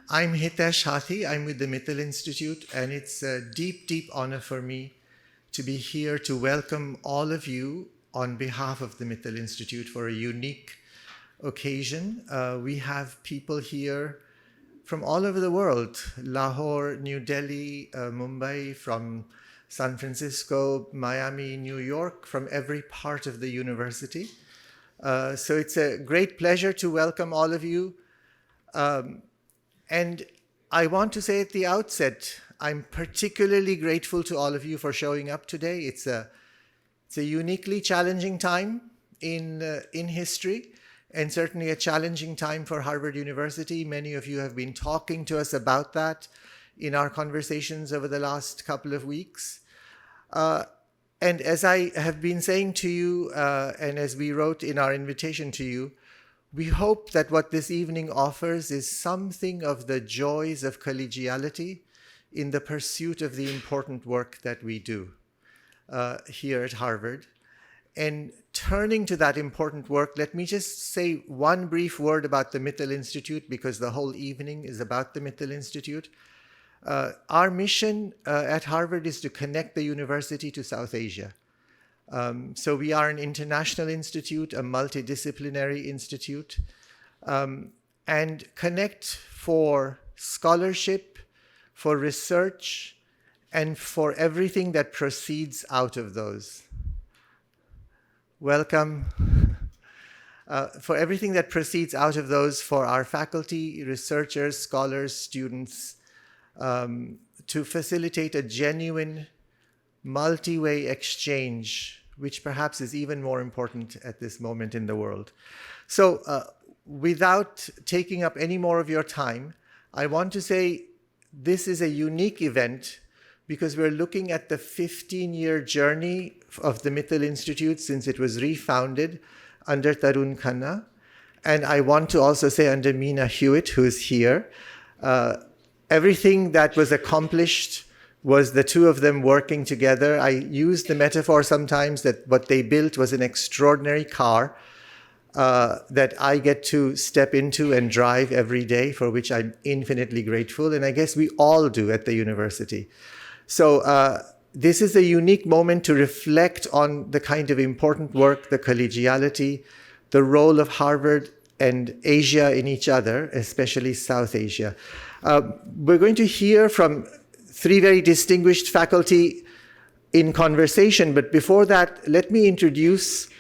I'm Hitesh Hathi. I'm with the Mittal Institute, and it's a deep, deep honor for me to be here to welcome all of you on behalf of the Mittal Institute for a unique occasion. We have people here from all over the world: Lahore, New Delhi, Mumbai, from San Francisco, Miami, New York, from every part of the university. So it's a great pleasure to welcome all of you. And I want to say at the outset, I'm particularly grateful to all of you for showing up today. It's a uniquely challenging time in history, and certainly a challenging time for Harvard University. Many of you have been talking to us about that in our conversations over the last couple of weeks. And as I have been saying to you, and as we wrote in our invitation to you, we hope that what this evening offers is something of the joys of collegiality in the pursuit of the important work that we do here at Harvard. And turning to that important work, let me just say one brief word about the Mittal Institute, because the whole evening is about the Mittal Institute. Our mission at Harvard is to connect the university to South Asia. So we are an international institute, a multidisciplinary institute, and connect for scholarship, for research, and for everything that proceeds out of those. Welcome. For everything that proceeds out of those for our faculty, researchers, scholars, students, to facilitate a genuine multi-way exchange, which perhaps is even more important at this moment in the world. So without taking up any more of your time, I want to say this is a unique event because we're looking at the 15-year journey of the Mittal Institute since it was refounded under Tarun Khanna. And I want to also say under Mina Hewitt, who's here. Everything that was accomplished was the two of them working together. I use the metaphor sometimes that what they built was an extraordinary car that I get to step into and drive every day, for which I'm infinitely grateful. And I guess we all do at the university. So this is a unique moment to reflect on the kind of important work, the collegiality, the role of Harvard and Asia in each other, especially South Asia. We're going to hear from three very distinguished faculty in conversation, but before that, let me introduce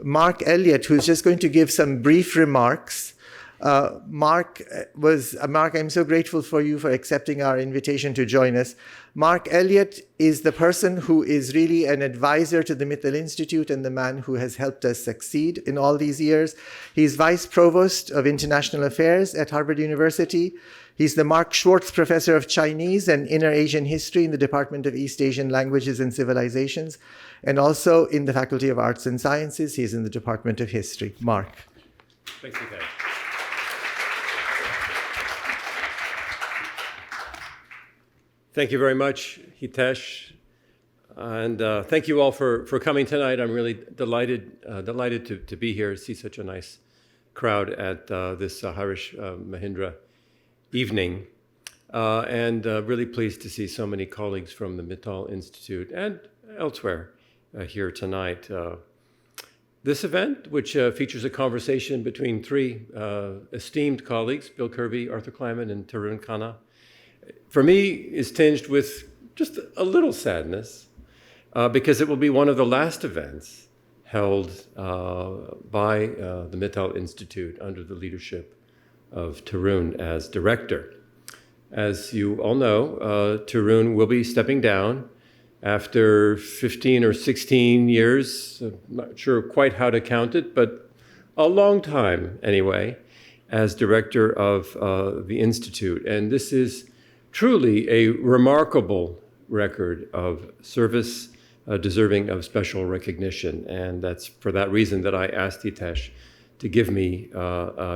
Mark Elliott, who's just going to give some brief remarks. Mark, I'm so grateful for you for accepting our invitation to join us. Mark Elliott is the person who is really an advisor to the Mittal Institute and the man who has helped us succeed in all these years. He's Vice Provost of International Affairs at Harvard University. He's the Mark Schwartz Professor of Chinese and Inner Asian History in the Department of East Asian Languages and Civilizations, and also in the Faculty of Arts and Sciences. He's in the Department of History. Mark. Thanks, Hitesh. Thank you very much, Hitesh, and thank you all for coming tonight. I'm really delighted to be here, see such a nice crowd at this Harish Mahindra evening, and really pleased to see so many colleagues from the Mittal Institute and elsewhere here tonight. This event, which features a conversation between three esteemed colleagues, Bill Kirby, Arthur Kleinman, and Tarun Khanna, for me is tinged with just a little sadness because it will be one of the last events held by the Mittal Institute under the leadership of Tarun as director. As you all know, Tarun will be stepping down after 15 or 16 years, I'm not sure quite how to count it, but a long time anyway, as director of the Institute. And this is truly a remarkable record of service deserving of special recognition. And that's for that reason that I asked Hitesh to give me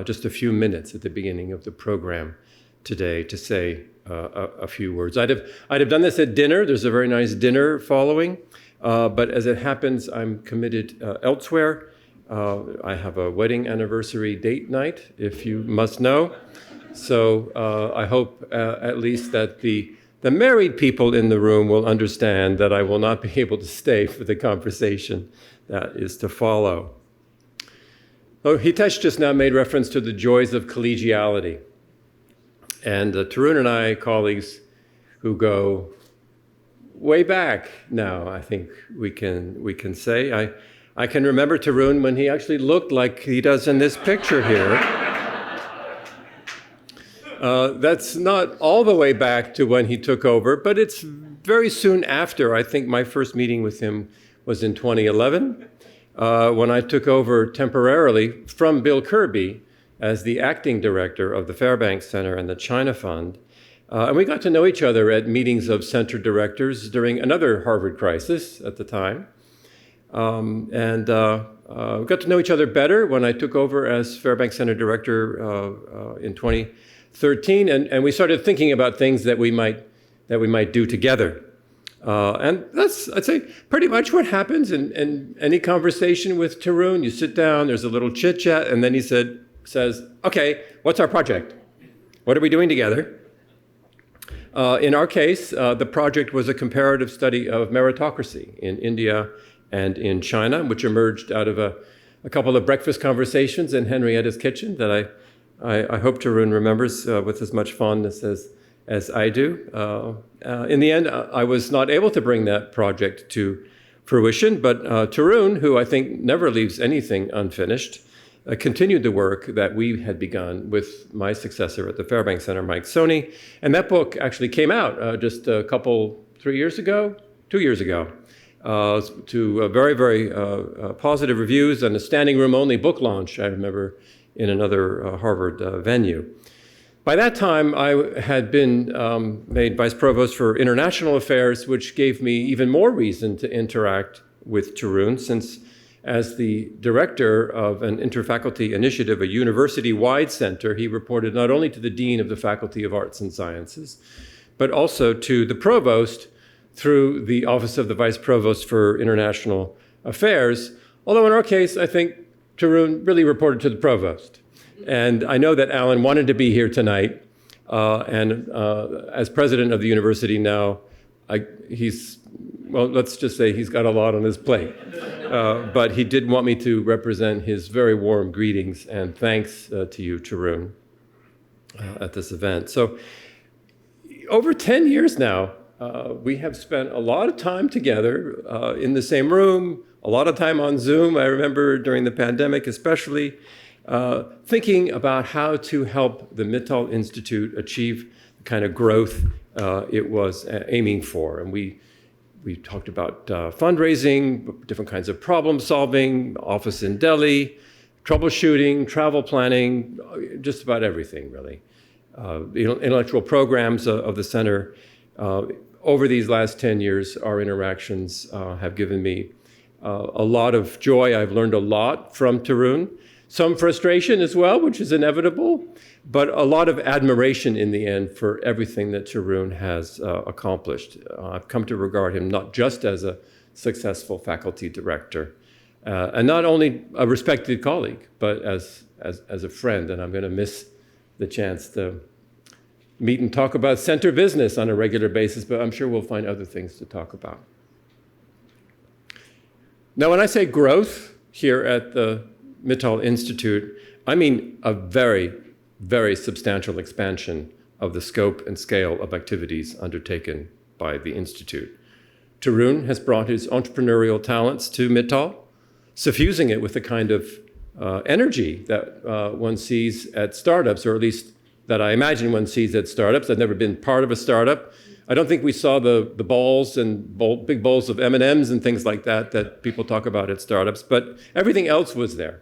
just a few minutes at the beginning of the program today to say a few words. I'd have done this at dinner. There's a very nice dinner following. But as it happens, I'm committed elsewhere. I have a wedding anniversary date night, if you must know. So I hope at least that the married people in the room will understand that I will not be able to stay for the conversation that is to follow. Oh, Hitesh just now made reference to the joys of collegiality. And Tarun and I, colleagues who go way back now, I think we can say. I can remember Tarun when he actually looked like he does in this picture here. That's not all the way back to when he took over, but it's very soon after. I think my first meeting with him was in 2011, when I took over temporarily from Bill Kirby as the acting director of the Fairbank Center and the China Fund. And we got to know each other at meetings of center directors during another Harvard crisis at the time. We got to know each other better when I took over as Fairbank Center Director in 2013, and we started thinking about things that we might do together. And that's, I'd say, pretty much what happens in any conversation with Tarun. You sit down, there's a little chit-chat, and then he says, okay, what's our project? What are we doing together? In our case, the project was a comparative study of meritocracy in India and in China, which emerged out of a couple of breakfast conversations in Henrietta's kitchen that I hope Tarun remembers with as much fondness as I do. In the end, I was not able to bring that project to fruition, but Tarun, who I think never leaves anything unfinished, continued the work that we had begun with my successor at the Fairbank Center, Mike Soni. And that book actually came out just 2 years ago, to very, very positive reviews and a standing room only book launch, I remember, in another Harvard venue. By that time, I had been made Vice Provost for International Affairs, which gave me even more reason to interact with Tarun, since as the director of an interfaculty initiative, a university-wide center, he reported not only to the Dean of the Faculty of Arts and Sciences, but also to the Provost through the Office of the Vice Provost for International Affairs. Although in our case, I think Tarun really reported to the Provost. And I know that Alan wanted to be here tonight. As president of the university now, let's just say he's got a lot on his plate. But he did want me to represent his very warm greetings and thanks to you, Tarun, at this event. So over 10 years now, we have spent a lot of time together in the same room, a lot of time on Zoom. I remember during the pandemic especially, thinking about how to help the Mittal Institute achieve the kind of growth it was aiming for. And we talked about fundraising, different kinds of problem solving, office in Delhi, troubleshooting, travel planning, just about everything, really. Intellectual programs of the center. Over these last 10 years, our interactions have given me a lot of joy. I've learned a lot from Tarun. Some frustration as well, which is inevitable, but a lot of admiration in the end for everything that Tarun has accomplished. I've come to regard him not just as a successful faculty director, and not only a respected colleague, but as a friend. And I'm going to miss the chance to meet and talk about center business on a regular basis, but I'm sure we'll find other things to talk about. Now, when I say growth here at the Mittal Institute, I mean a very, very substantial expansion of the scope and scale of activities undertaken by the Institute. Tarun has brought his entrepreneurial talents to Mittal, suffusing it with the kind of energy that one sees at startups, or at least that I imagine one sees at startups. I've never been part of a startup. I don't think we saw the balls and big bowls of M&Ms and things like that people talk about at startups, but everything else was there.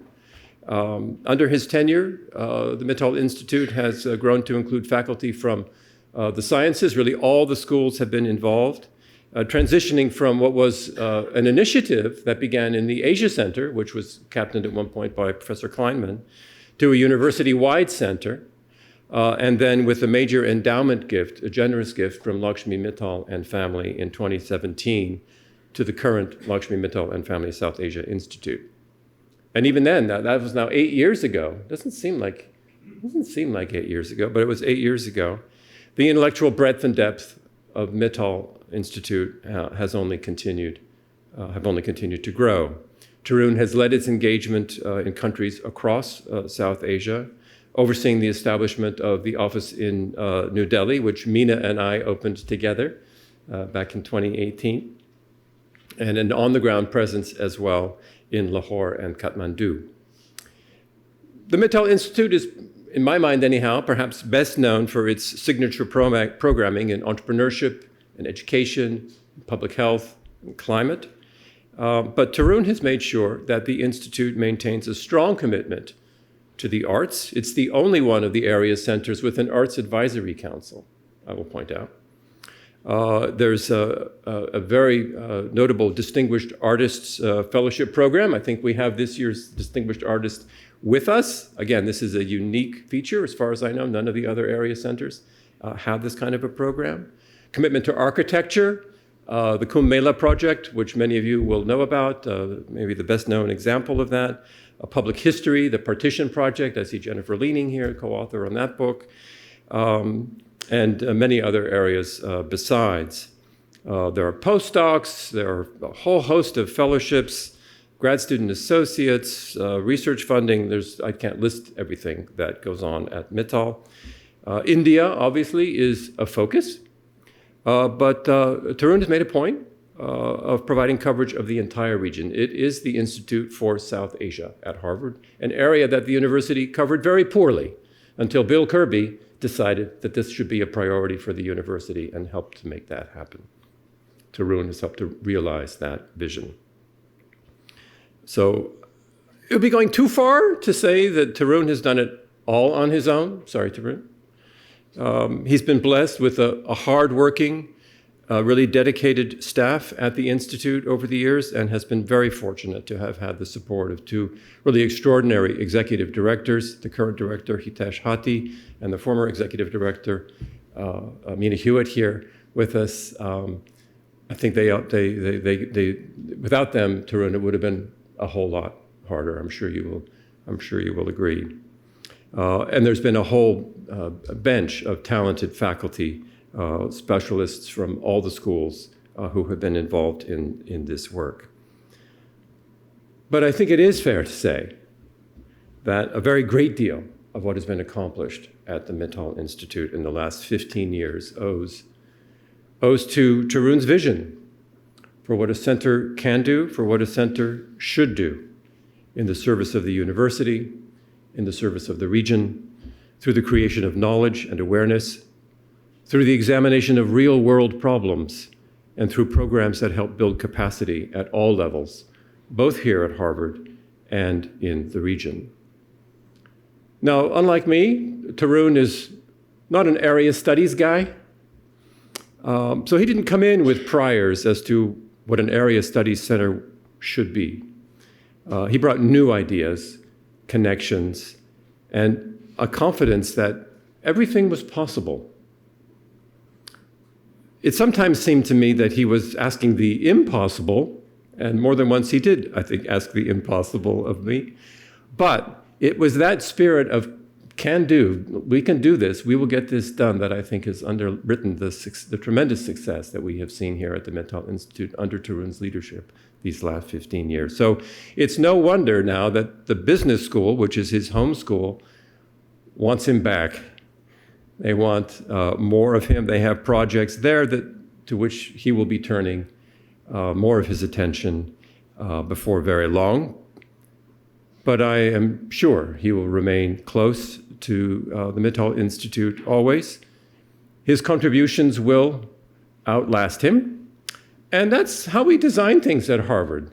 Under his tenure, the Mittal Institute has grown to include faculty from the sciences. Really, all the schools have been involved, transitioning from what was an initiative that began in the Asia Center, which was captained at one point by Professor Kleinman, to a university-wide center, and then with a major endowment gift, a generous gift from Lakshmi Mittal and family in 2017 to the current Lakshmi Mittal and Family South Asia Institute. And even then, that was now 8 years ago. It doesn't seem like doesn't seem like 8 years ago, but it was 8 years ago, the intellectual breadth and depth of Mittal Institute have only continued to grow. Tarun has led its engagement in countries across South Asia, overseeing the establishment of the office in New Delhi, which Meena and I opened together back in 2018, and an on-the-ground presence as well in Lahore and Kathmandu. The Mittal Institute is, in my mind anyhow, perhaps best known for its signature programming in entrepreneurship and education, public health, and climate. But Tarun has made sure that the Institute maintains a strong commitment to the arts. It's the only one of the area centers with an arts advisory council, I will point out. There's a very notable Distinguished Artists Fellowship program. I think we have this year's Distinguished Artist with us. Again, this is a unique feature. As far as I know, none of the other area centers have this kind of a program. Commitment to architecture, the Kumbh Mela project, which many of you will know about, maybe the best known example of that. Public history, the Partition Project. I see Jennifer Leaning here, co-author on that book. And many other areas besides. There are postdocs, there are a whole host of fellowships, grad student associates, research funding. I can't list everything that goes on at Mittal. India, obviously, is a focus, but Tarun has made a point of providing coverage of the entire region. It is the Institute for South Asia at Harvard, an area that the university covered very poorly until Bill Kirby decided that this should be a priority for the university and helped to make that happen. Tarun has helped to realize that vision. So it would be going too far to say that Tarun has done it all on his own. Sorry, Tarun. He's been blessed with a hardworking, really dedicated staff at the Institute over the years and has been very fortunate to have had the support of two really extraordinary executive directors, the current director, Hitesh, Hathi, and the former executive director, Meena Hewitt, here with us. I think they without them, Tarun, it would have been a whole lot harder. I'm sure you will agree. And there's been a whole bench of talented faculty, specialists from all the schools who have been involved in this work. But I think it is fair to say that a very great deal of what has been accomplished at the Mittal Institute in the last 15 years owes to Tarun's vision for what a center can do, for what a center should do in the service of the university, in the service of the region, through the creation of knowledge and awareness, through the examination of real-world problems, and through programs that help build capacity at all levels, both here at Harvard and in the region. Now, unlike me, Tarun is not an area studies guy. So he didn't come in with priors as to what an area studies center should be. He brought new ideas, connections, and a confidence that everything was possible. It sometimes seemed to me that he was asking the impossible, and more than once he did, I think, ask the impossible of me. But it was that spirit of can do, we can do this, we will get this done, that I think has underwritten the tremendous success that we have seen here at the Mittal Institute under Tarun's leadership these last 15 years. So it's no wonder now that the business school, which is his home school, wants him back. They want more of him. They have projects there to which he will be turning more of his attention before very long. But I am sure he will remain close to the Mittal Institute always. His contributions will outlast him. And that's how we design things at Harvard,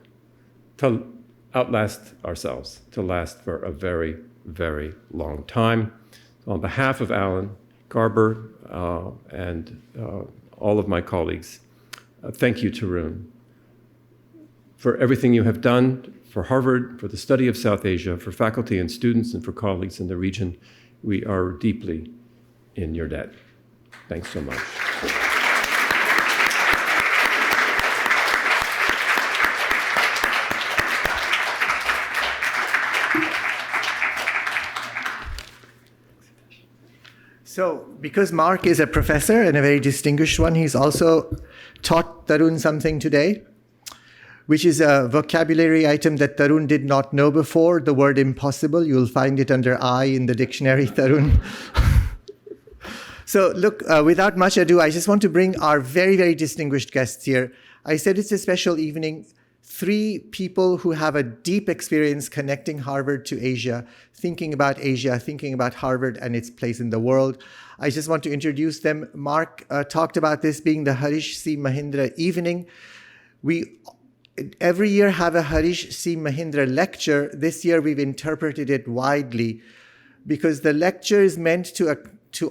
to outlast ourselves, to last for a very, very long time. On behalf of Alan Garber and all of my colleagues, thank you, Tarun, for everything you have done for Harvard, for the study of South Asia, for faculty and students, and for colleagues in the region. We are deeply in your debt. Thanks so much. So, because Mark is a professor and a very distinguished one, he's also taught Tarun something today, which is a vocabulary item that Tarun did not know before, the word impossible. You'll find it under I in the dictionary, Tarun. So look, without much ado, I just want to bring our very, very distinguished guests here. I said it's a special evening. 3 people who have a deep experience connecting Harvard to Asia, thinking about Harvard and its place in the world. I just want to introduce them. Mark talked about this being the Harish C. Mahindra evening. We every year have a Harish C. Mahindra lecture. This year we've interpreted it widely because the lecture is meant to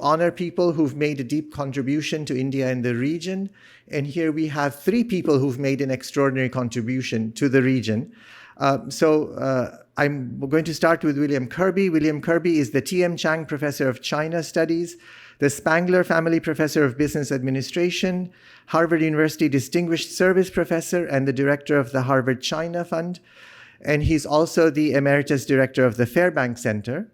honor people who've made a deep contribution to India and the region. And here we have 3 people who've made an extraordinary contribution to the region. I'm going to start with William Kirby. William Kirby is the T.M. Chang Professor of China Studies, the Spangler Family Professor of Business Administration, Harvard University Distinguished Service Professor, and the Director of the Harvard China Fund. And he's also the Emeritus Director of the Fairbank Center.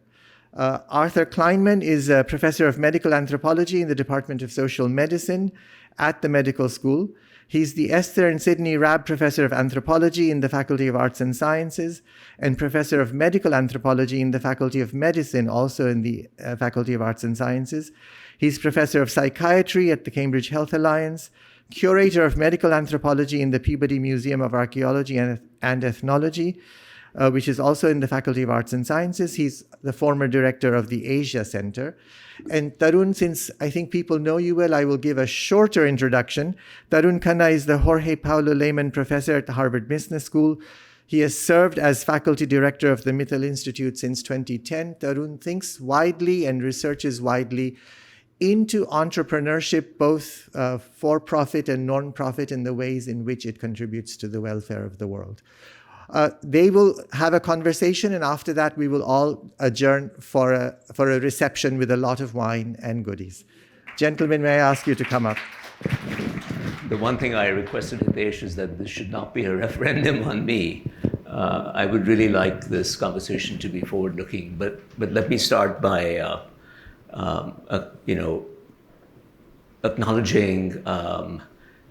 Arthur Kleinman is a professor of medical anthropology in the Department of Social Medicine at the medical school. He's the Esther and Sidney Rabb Professor of Anthropology in the Faculty of Arts and Sciences and Professor of Medical Anthropology in the Faculty of Medicine, also in the Faculty of Arts and Sciences. He's Professor of Psychiatry at the Cambridge Health Alliance, Curator of Medical Anthropology in the Peabody Museum of Archaeology and Ethnology, which is also in the Faculty of Arts and Sciences. He's the former director of the Asia Center. And Tarun, since I think people know you well, I will give a shorter introduction. Tarun Khanna is the Jorge Paulo Lehmann Professor at the Harvard Business School. He has served as faculty director of the Mittal Institute since 2010. Tarun thinks widely and researches widely into entrepreneurship, both for-profit and non-profit, in the ways in which it contributes to the welfare of the world. They will have a conversation, and after that, we will all adjourn for a reception with a lot of wine and goodies. Gentlemen, may I ask you to come up? The one thing I requested, Hitesh, is that this should not be a referendum on me. I would really like this conversation to be forward-looking, but let me start by, acknowledging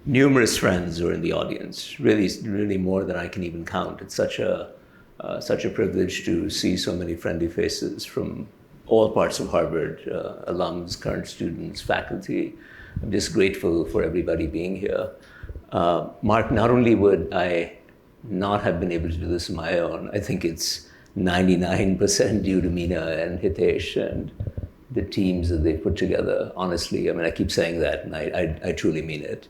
numerous friends who are in the audience, really more than I can even count. It's such a privilege to see so many friendly faces from all parts of Harvard, alums, current students, faculty. I'm just grateful for everybody being here. Mark, not only would I not have been able to do this on my own, I think it's 99% due to Meena and Hitesh and the teams that they put together. Honestly, I mean, I keep saying that, and I truly mean it.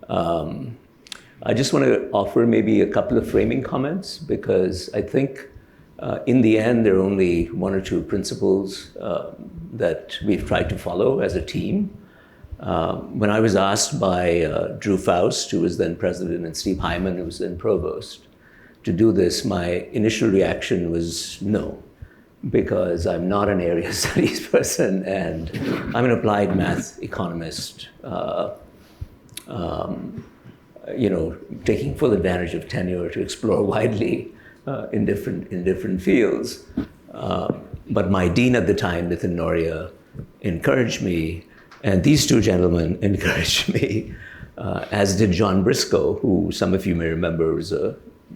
I just want to offer maybe a couple of framing comments, because I think in the end, there are only 1 or 2 principles that we've tried to follow as a team. When I was asked by Drew Faust, who was then president, and Steve Hyman, who was then provost, to do this, my initial reaction was no, because I'm not an area studies person, and I'm an applied math economist. Taking full advantage of tenure to explore widely in different fields. But my dean at the time, Nitin Noria, encouraged me, and these 2 gentlemen encouraged me, as did John Briscoe, who some of you may remember was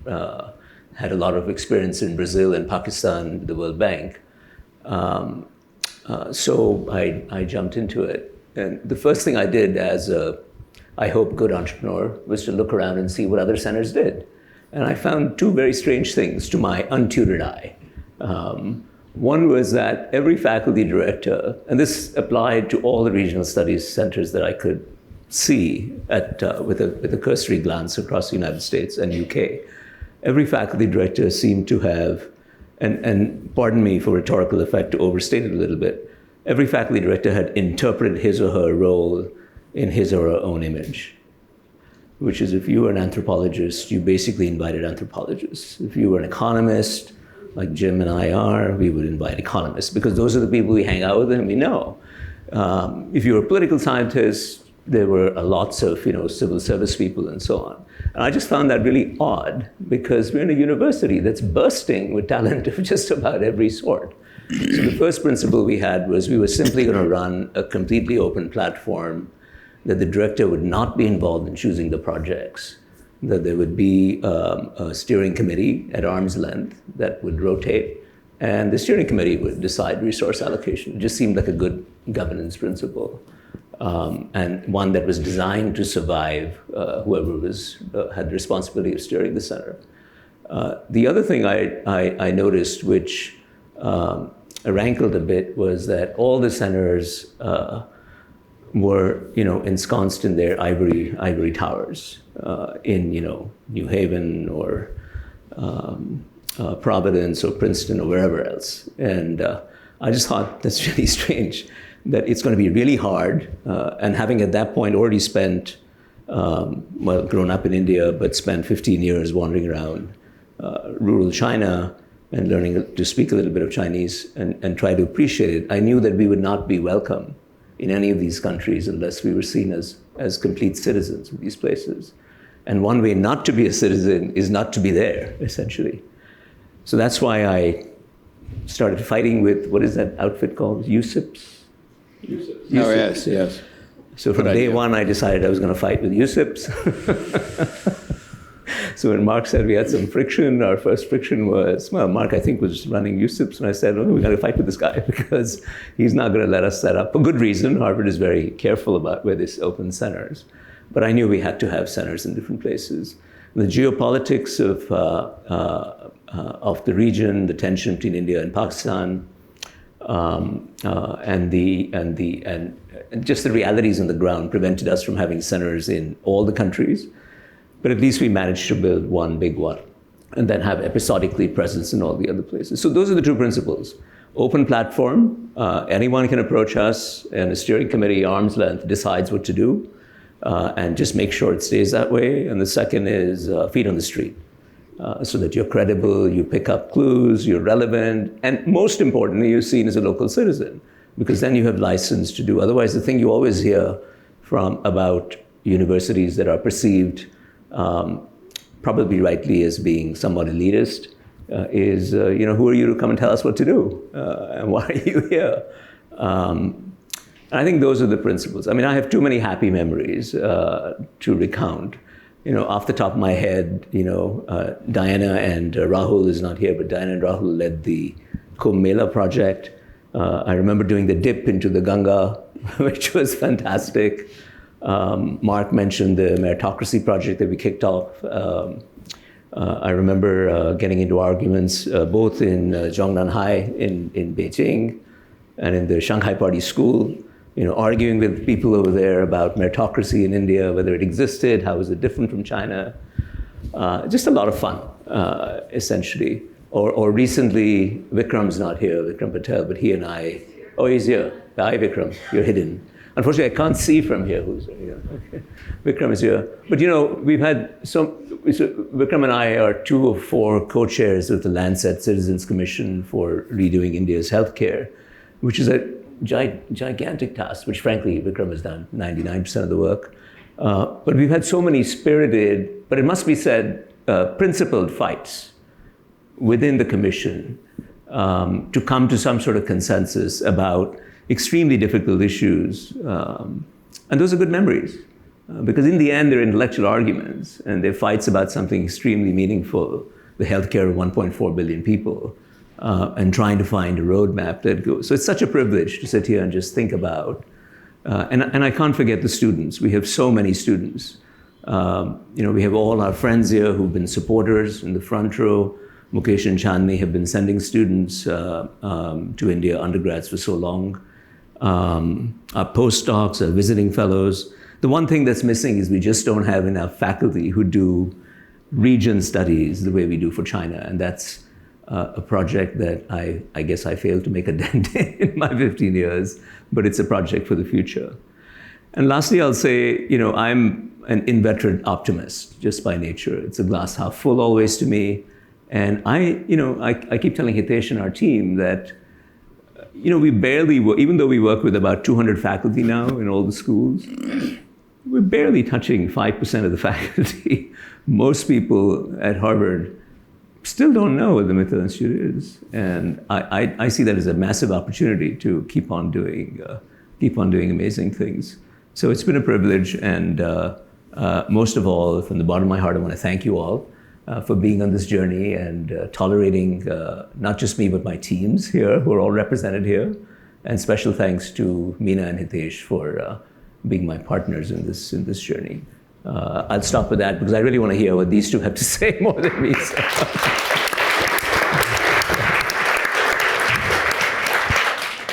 had a lot of experience in Brazil and Pakistan, the World Bank. So I jumped into it. And the first thing I did as a, I hope, good entrepreneur was to look around and see what other centers did. And I found 2 very strange things to my untutored eye. One was that every faculty director, and this applied to all the regional studies centers that I could see with a cursory glance across the United States and UK, every faculty director seemed to have, and pardon me for rhetorical effect to overstate it a little bit, every faculty director had interpreted his or her role in his or her own image, which is, if you were an anthropologist, you basically invited anthropologists. If you were an economist, like Jim and I are, we would invite economists, because those are the people we hang out with and we know. If you were a political scientist, there were lots of civil service people and so on. And I just found that really odd, because we're in a university that's bursting with talent of just about every sort. So the first principle we had was we were simply going to run a completely open platform, that the director would not be involved in choosing the projects, that there would be a steering committee at arm's length that would rotate, and the steering committee would decide resource allocation. It just seemed like a good governance principle, and one that was designed to survive whoever had the responsibility of steering the center. The other thing I noticed, which rankled a bit, was that all the centers were, ensconced in their ivory towers in, New Haven or Providence or Princeton or wherever else. And I just thought that's really strange, that it's going to be really hard. And having at that point already spent, grown up in India, but spent 15 years wandering around rural China and learning to speak a little bit of Chinese and try to appreciate it, I knew that we would not be welcome in any of these countries unless we were seen as complete citizens of these places. And one way not to be a citizen is not to be there, essentially. So that's why I started fighting with, what is that outfit called? USIPs? USIPs. Oh, yes. So from day one, I decided I was going to fight with USIPs. So when Mark said we had some friction, our first friction was, Mark, I think, was running USIPs. And I said, we got to fight with this guy because he's not going to let us set up. For good reason. Harvard is very careful about where this opens centers. But I knew we had to have centers in different places. The geopolitics of the region, the tension between India and Pakistan, and just the realities on the ground prevented us from having centers in all the countries. But at least we managed to build one big one and then have episodically presence in all the other places. So those are the two principles. Open platform, anyone can approach us, and a steering committee, arm's length, decides what to do, and just make sure it stays that way. And the second is feet on the street, so that you're credible, you pick up clues, you're relevant, and most importantly, you're seen as a local citizen, because then you have license to do. Otherwise, the thing you always hear about universities that are perceived probably rightly as being somewhat elitist, is, who are you to come and tell us what to do? And why are you here? And I think those are the principles. I mean, I have too many happy memories to recount. Off the top of my head, Diana and Rahul is not here, but Diana and Rahul led the Kumbh Mela project. I remember doing the dip into the Ganga, which was fantastic. Mark mentioned the meritocracy project that we kicked off. I remember getting into arguments both in Zhongnan High in Beijing and in the Shanghai Party School, arguing with people over there about meritocracy in India, whether it existed, how was it different from China. Just a lot of fun, essentially. Or recently, Vikram's not here, Vikram Patel, but he and I, he's here. Hi, Vikram, you're hidden. Unfortunately, I can't see from here who's here. Okay. Vikram is here. But we've had Vikram and I are 2 of 4 co-chairs of the Lancet Citizens Commission for redoing India's healthcare, which is a gigantic task, which frankly, Vikram has done 99% of the work. But we've had so many spirited, but it must be said, principled fights within the commission to come to some sort of consensus about extremely difficult issues. And those are good memories, because in the end, they're intellectual arguments, and they're fights about something extremely meaningful, the healthcare of 1.4 billion people, and trying to find a roadmap that goes. So it's such a privilege to sit here and just think about. And I can't forget the students. We have so many students. We have all our friends here who've been supporters in the front row. Mukesh and Chandni have been sending students to India, undergrads, for so long. Our postdocs, our visiting fellows. The one thing that's missing is we just don't have enough faculty who do region studies the way we do for China. And that's a project that I guess I failed to make a dent in my 15 years, but it's a project for the future. And lastly, I'll say, I'm an inveterate optimist just by nature. It's a glass half full always to me. And I keep telling Hitesh and our team that, we barely, even though we work with about 200 faculty now in all the schools, we're barely touching 5% of the faculty. Most people at Harvard still don't know what the Mittal Institute is. And I see that as a massive opportunity to keep on doing amazing things. So it's been a privilege, and most of all, from the bottom of my heart, I want to thank you all for being on this journey and tolerating not just me, but my teams here, who are all represented here. And special thanks to Meena and Hitesh for being my partners in this journey. I'll stop with that because I really want to hear what these two have to say more than me. So.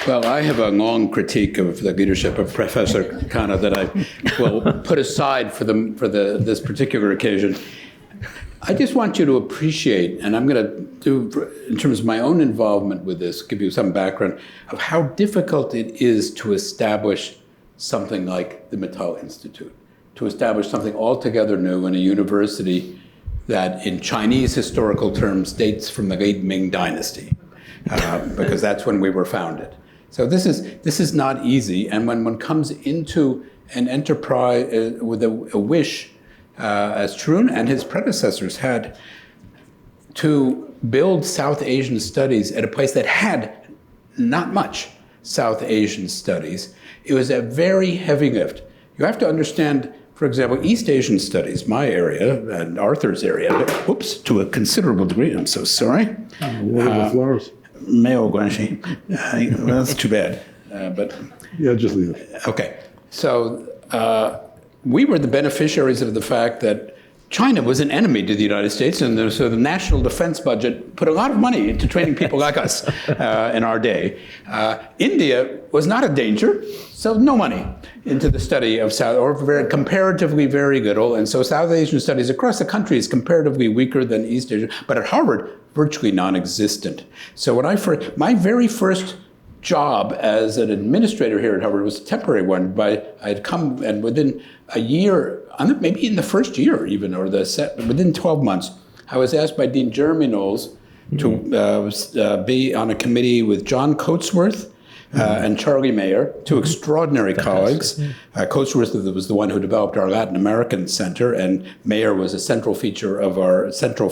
Well, I have a long critique of the leadership of Professor Khanna that I will put aside for this particular occasion. I just want you to appreciate, and I'm going to do, in terms of my own involvement with this, give you some background of how difficult it is to establish something like the Mittal Institute, to establish something altogether new in a university that, in Chinese historical terms, dates from the late Ming Dynasty, because that's when we were founded. So this is not easy, and when one comes into an enterprise with a wish, as Tarun and his predecessors had, to build South Asian studies at a place that had not much South Asian studies, it was a very heavy lift. You have to understand, for example, East Asian studies, my area and Arthur's area, whoops, to a considerable degree, I'm so sorry. Flowers. 没有关系. Well, that's too bad. But yeah, just leave it. Okay. So we were the beneficiaries of the fact that China was an enemy to the United States, and so the national defense budget put a lot of money into training people like us in our day. India was not a danger, so no money into the study of South, or comparatively very little. And so South Asian studies across the country is comparatively weaker than East Asia, but at Harvard, virtually non-existent. So when my very first job as an administrator here at Harvard was a temporary one, but I'd come, and within a year, maybe in the first year even, or within 12 months, I was asked by Dean Jeremy Knowles to be on a committee with John Coatsworth and Charlie Mayer, two extraordinary colleagues. Coatsworth was the one who developed our Latin American Center, and Mayer was a central figure in our Center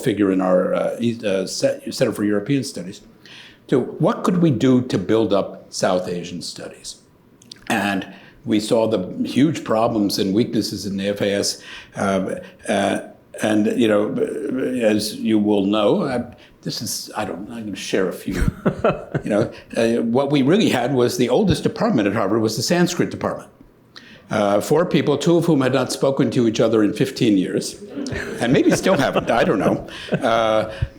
for European Studies. To what could we do to build up South Asian studies? And we saw the huge problems and weaknesses in the FAS. And, you know, as you will know, I'm going to share a few. You know, what we really had was the oldest department at Harvard was the Sanskrit department. 4 people, 2 of whom had not spoken to each other in 15 years, and maybe still haven't, I don't know.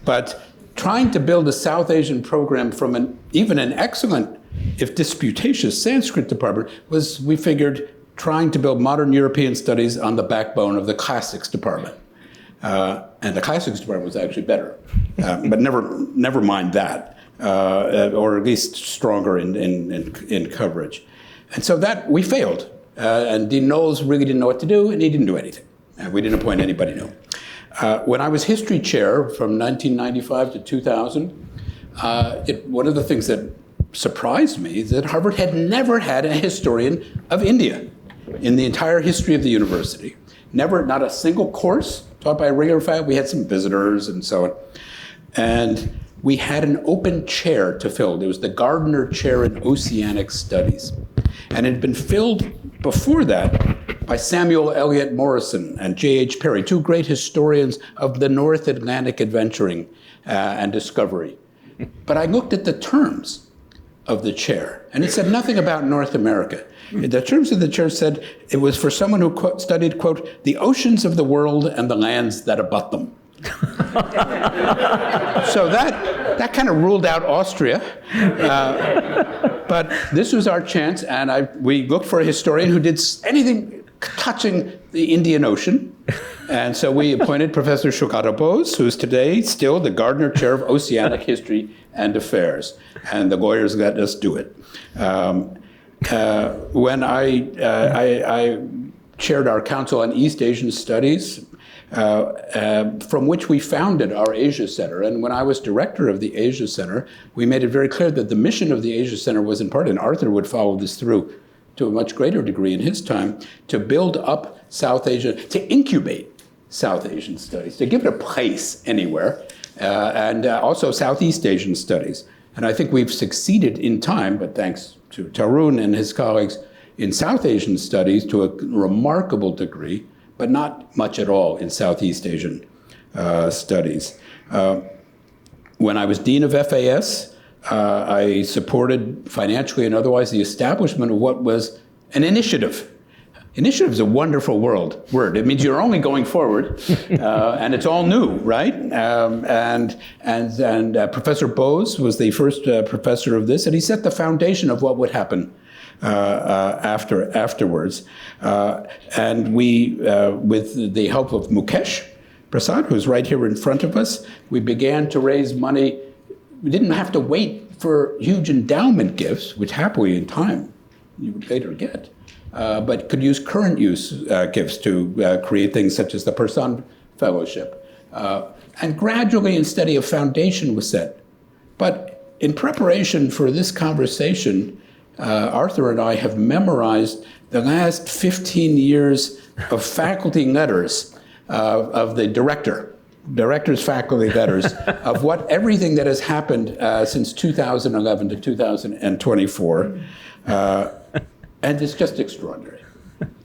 But trying to build a South Asian program from even an excellent, if disputatious, Sanskrit department was, we figured, trying to build modern European studies on the backbone of the classics department. And the classics department was actually better, but never mind that, or at least stronger in coverage. And so that we failed. And Dean Knowles really didn't know what to do, and he didn't do anything. We didn't appoint anybody new. When I was history chair from 1995 to 2000, one of the things that surprised me is that Harvard had never had a historian of India in the entire history of the university. Not a single course taught by a regular faculty. We had some visitors and so on. And we had an open chair to fill. It was the Gardner Chair in Oceanic Studies. And it had been filled before that by Samuel Elliott Morrison and J.H. Perry, 2 great historians of the North Atlantic adventuring and discovery. But I looked at the terms of the chair, and it said nothing about North America. The terms of the chair said it was for someone who studied, quote, the oceans of the world and the lands that abut them. So that kind of ruled out Austria. But this was our chance, and we looked for a historian who did anything touching the Indian Ocean. And so we appointed Professor Shukata Bose, who's today still the Gardner Chair of Oceanic History and Affairs. And the lawyers let us do it. When I chaired our Council on East Asian Studies, from which we founded our Asia Center. And when I was director of the Asia Center, we made it very clear that the mission of the Asia Center was in part, and Arthur would follow this through to a much greater degree in his time, to build up South Asia, to incubate South Asian studies, to give it a place anywhere, and also Southeast Asian studies. And I think we've succeeded in time, but thanks to Tarun and his colleagues, in South Asian studies to a remarkable degree, but not much at all in Southeast Asian studies. When I was Dean of FAS, I supported financially and otherwise the establishment of what was an initiative. Initiative is a wonderful word. It means you're only going forward, and it's all new, right? And Professor Bose was the first professor of this, and he set the foundation of what would happen afterwards. And we, with the help of Mukesh Prasad, who's right here in front of us, we began to raise money. We didn't have to wait for huge endowment gifts, which happily in time you would later get, but could use current use gifts to create things such as the Person Fellowship. And gradually and steady a foundation was set. But in preparation for this conversation, Arthur and I have memorized the last 15 years of faculty letters of the director's faculty letters of what everything that has happened since 2011 to 2024. And it's just extraordinary.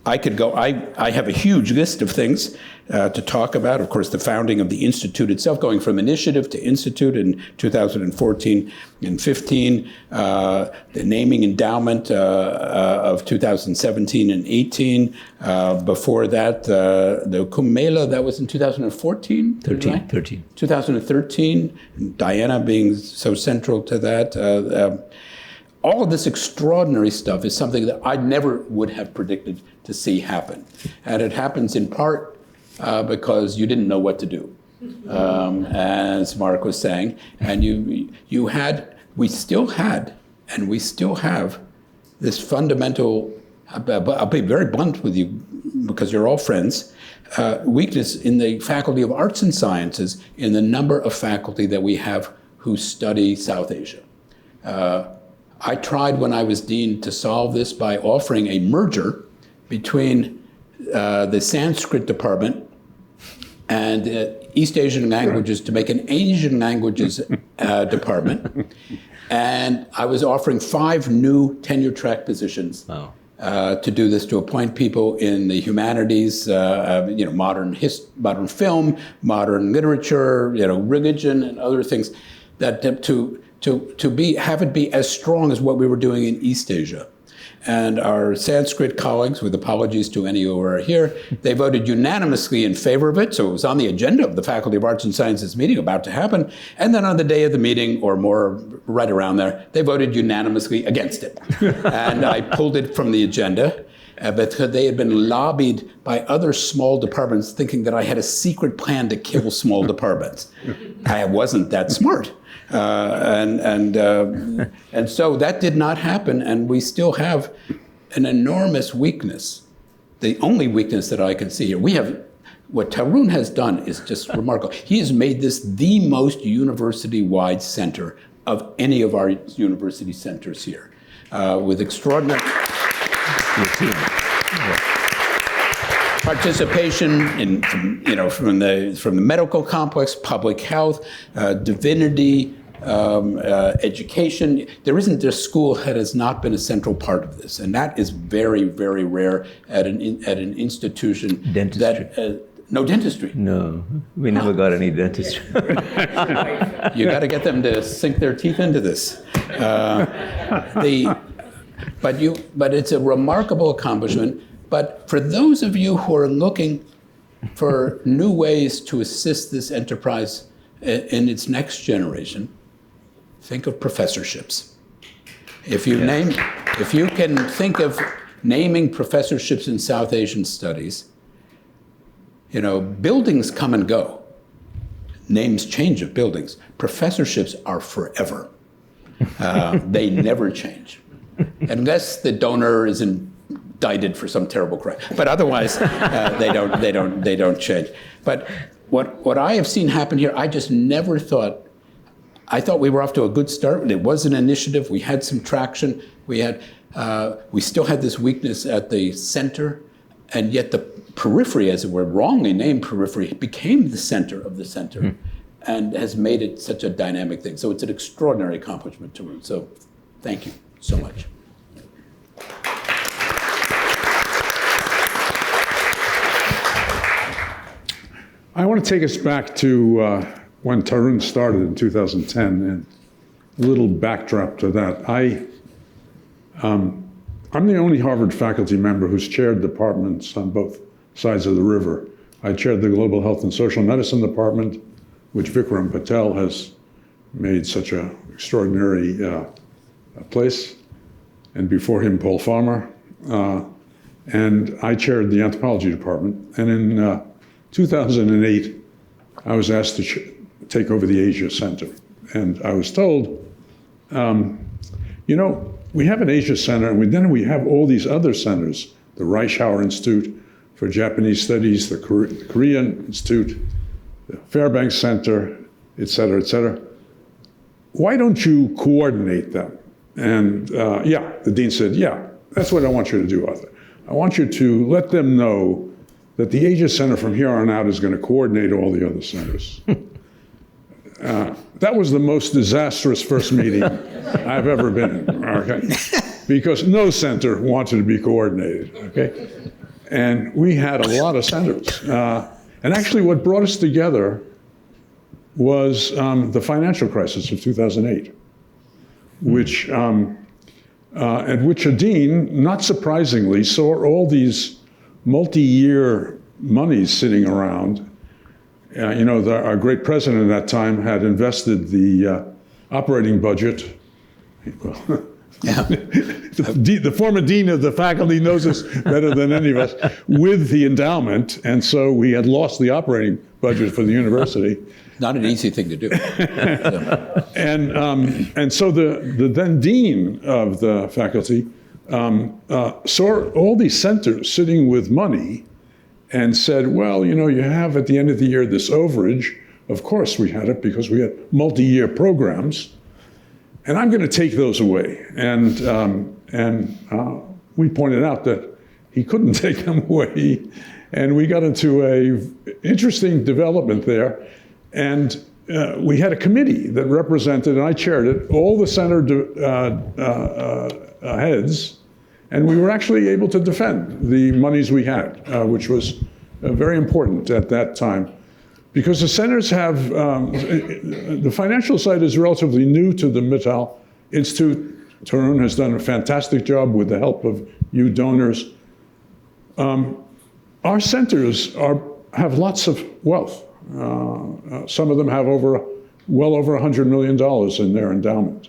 I could go, I have a huge list of things to talk about. Of course, the founding of the Institute itself, going from initiative to institute in 2014 and 15, the naming endowment of 2017 and 18. Before that, the Kumela, that was in 2014? 13. 2013, Diana being so central to that. All of this extraordinary stuff is something that I never would have predicted to see happen. And it happens in part because you didn't know what to do, as Mark was saying. And we still had, and we still have this fundamental, I'll be very blunt with you because you're all friends, weakness in the Faculty of Arts and Sciences in the number of faculty that we have who study South Asia. I tried when I was dean to solve this by offering a merger between the Sanskrit department and East Asian languages to make an Asian languages department. And I was offering 5 new tenure track positions to do this, to appoint people in the humanities, modern film, modern literature, religion and other things, that have it be as strong as what we were doing in East Asia. And our Sanskrit colleagues, with apologies to any who are here, they voted unanimously in favor of it. So it was on the agenda of the Faculty of Arts and Sciences meeting about to happen. And then on the day of the meeting, or more right around there, they voted unanimously against it. And I pulled it from the agenda. Because they had been lobbied by other small departments thinking that I had a secret plan to kill small departments. I wasn't that smart. And so that did not happen, and we still have an enormous weakness. The only weakness that I can see here, what Tarun has done is just remarkable. He has made this the most university-wide center of any of our university centers here, with extraordinary participation from the medical complex, public health, divinity, education. There isn't a school that has not been a central part of this, and that is very, very rare at an institution. Dentistry. No dentistry. No, we never got any dentistry. You got to get them to sink their teeth into this. But it's a remarkable accomplishment. But for those of you who are looking for new ways to assist this enterprise in its next generation, think of professorships. If you can think of naming professorships in South Asian studies, buildings come and go. Names change of buildings. Professorships are forever. They never change. Unless the donor is indicted for some terrible crime. But otherwise, they don't change. But what I have seen happen here, I just never thought. I thought we were off to a good start. It was an initiative. We had some traction. We still had this weakness at the center, and yet the periphery, as it were, wrongly named periphery, became the center of the center. and has made it such a dynamic thing. So it's an extraordinary accomplishment, Tarun. So thank you so much. I want to take us back to when Tarun started in 2010, and a little backdrop to that. I'm the only Harvard faculty member who's chaired departments on both sides of the river. I chaired the Global Health and Social Medicine Department, which Vikram Patel has made such an extraordinary place, and before him, Paul Farmer. And I chaired the Anthropology Department. And in 2008, I was asked to take over the Asia Center. And I was told, you know, we have an Asia Center, and then we have all these other centers, the Reischauer Institute for Japanese Studies, the Korean Institute, the Fairbank Center, et cetera, et cetera. Why don't you coordinate them? And the dean said, yeah, that's what I want you to do, Arthur. I want you to let them know that the Asia Center from here on out is going to coordinate all the other centers. That was the most disastrous first meeting I've ever been in, okay? Because no center wanted to be coordinated, okay? And we had a lot of centers. And actually what brought us together was the financial crisis of 2008, which, at which a dean, not surprisingly, saw all these multi-year monies sitting around. You know, our great president at that time had invested the operating budget. Well, Yeah. the former dean of the faculty knows this better than any of us, with the endowment, and so we had lost the operating budget for the university. Not an easy thing to do. And so the then dean of the faculty saw all these centers sitting with money and said, well, you know, you have at the end of the year this overage. Of course we had it because we had multi-year programs. And I'm going to take those away. And we pointed out that he couldn't take them away. And we got into an interesting development there. And we had a committee that represented, and I chaired it, all the center heads. And we were actually able to defend the monies we had, which was very important at that time. Because the centers have, the financial side is relatively new to the Mittal Institute. Tarun has done a fantastic job with the help of you donors. Our centers have lots of wealth. Some of them have well over $100 million in their endowment.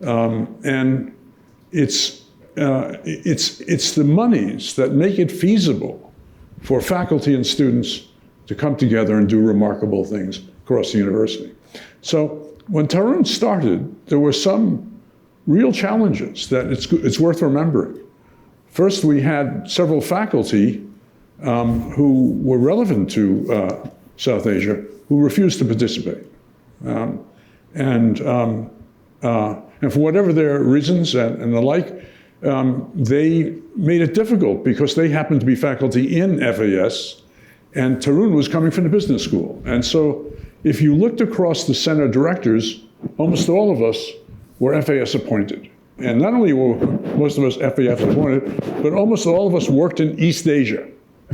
And it's the monies that make it feasible for faculty and students to come together and do remarkable things across the university. So when Tarun started, there were some real challenges that it's worth remembering. First, we had several faculty who were relevant to South Asia who refused to participate. And for whatever their reasons and the like, they made it difficult because they happened to be faculty in FAS, and Tarun was coming from the business school. And so if you looked across the center directors, almost all of us were FAS appointed. And not only were most of us FAS appointed, but almost all of us worked in East Asia,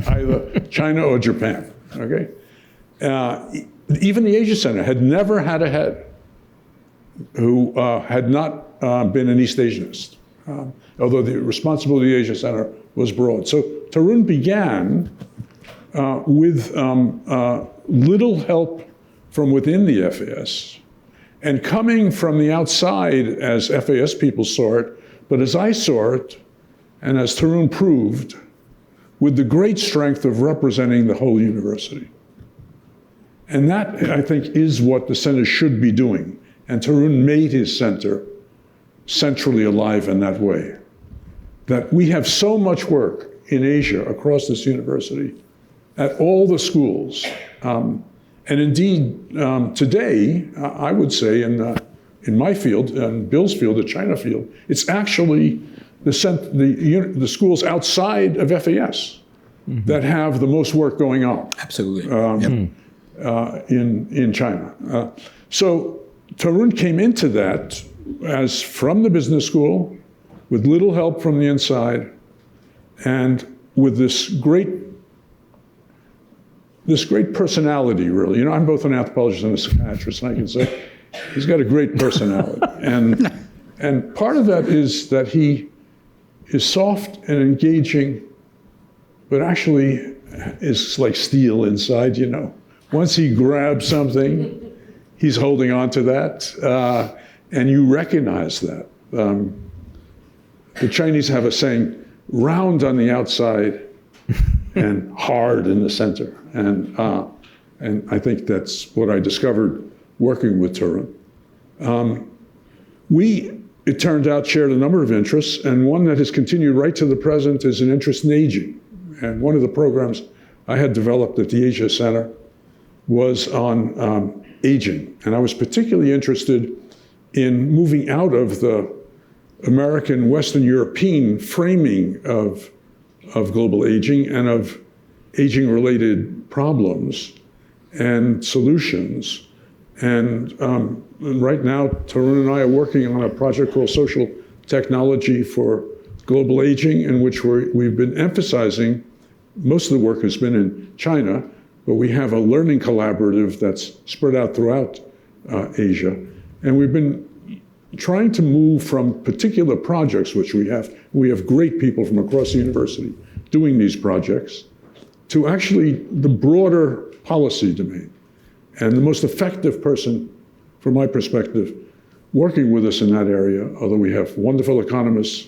either China or Japan, okay? Even the Asia Center had never had a head who had not been an East Asianist, although the responsibility of the Asia Center was broad. So Tarun began with little help from within the FAS, and coming from the outside as FAS people saw it, but as I saw it, and as Tarun proved, with the great strength of representing the whole university. And that, I think, is what the center should be doing. And Tarun made his center centrally alive in that way. That we have so much work in Asia across this university, at all the schools. And indeed, today, I would say in my field, in Bill's field, the China field, it's actually the schools outside of FAS that have the most work going on. Absolutely. Yep. in China. So Tarun came into that as from the business school, with little help from the inside, and with this great personality, really. You know, I'm both an anthropologist and a psychiatrist, and I can say he's got a great personality. And part of that is that he is soft and engaging, but actually is like steel inside, you know. Once he grabs something, he's holding on to that, and you recognize that. The Chinese have a saying, round on the outside and hard in the center. And I think that's what I discovered working with Tarun. It turned out, shared a number of interests, and one that has continued right to the present is an interest in aging. And one of the programs I had developed at the Asia Center was on aging. And I was particularly interested in moving out of the American, Western European framing of global aging and of aging-related problems and solutions. And right now, Tarun and I are working on a project called Social Technology for Global Aging, in which we've been emphasizing, most of the work has been in China, but we have a learning collaborative that's spread out throughout Asia. And we've been trying to move from particular projects, which we have great people from across the university doing these projects, to actually the broader policy domain. And the most effective person, from my perspective, working with us in that area, although we have wonderful economists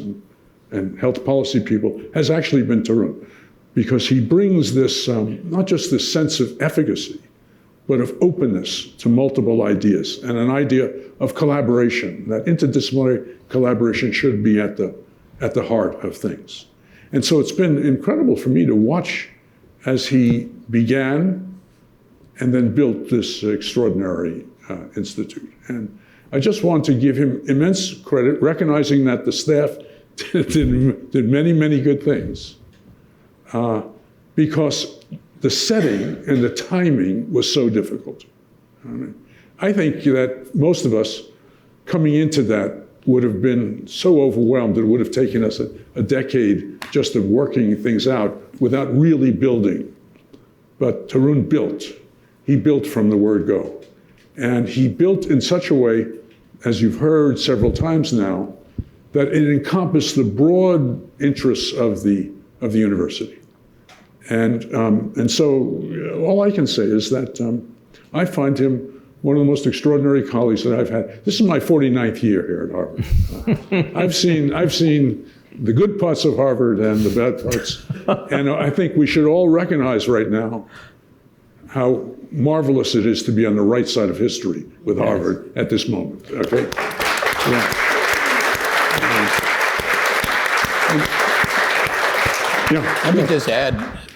and health policy people, has actually been Tarun, because he brings this, not just this sense of efficacy, but of openness to multiple ideas, and an idea of collaboration, that interdisciplinary collaboration should be at the heart of things. And so it's been incredible for me to watch as he began and then built this extraordinary institute. And I just want to give him immense credit, recognizing that the staff did many, many good things, because the setting and the timing was so difficult. I think that most of us coming into that would have been so overwhelmed that it would have taken us a decade just of working things out without really building. But Tarun built. He built from the word go. And he built in such a way, as you've heard several times now, that it encompassed the broad interests of the university. And so all I can say is that I find him one of the most extraordinary colleagues that I've had. This is my 49th year here at Harvard. I've seen the good parts of Harvard and the bad parts. And I think we should all recognize right now how marvelous it is to be on the right side of history with Harvard at this moment, okay? Yeah. Yeah. Let me just add,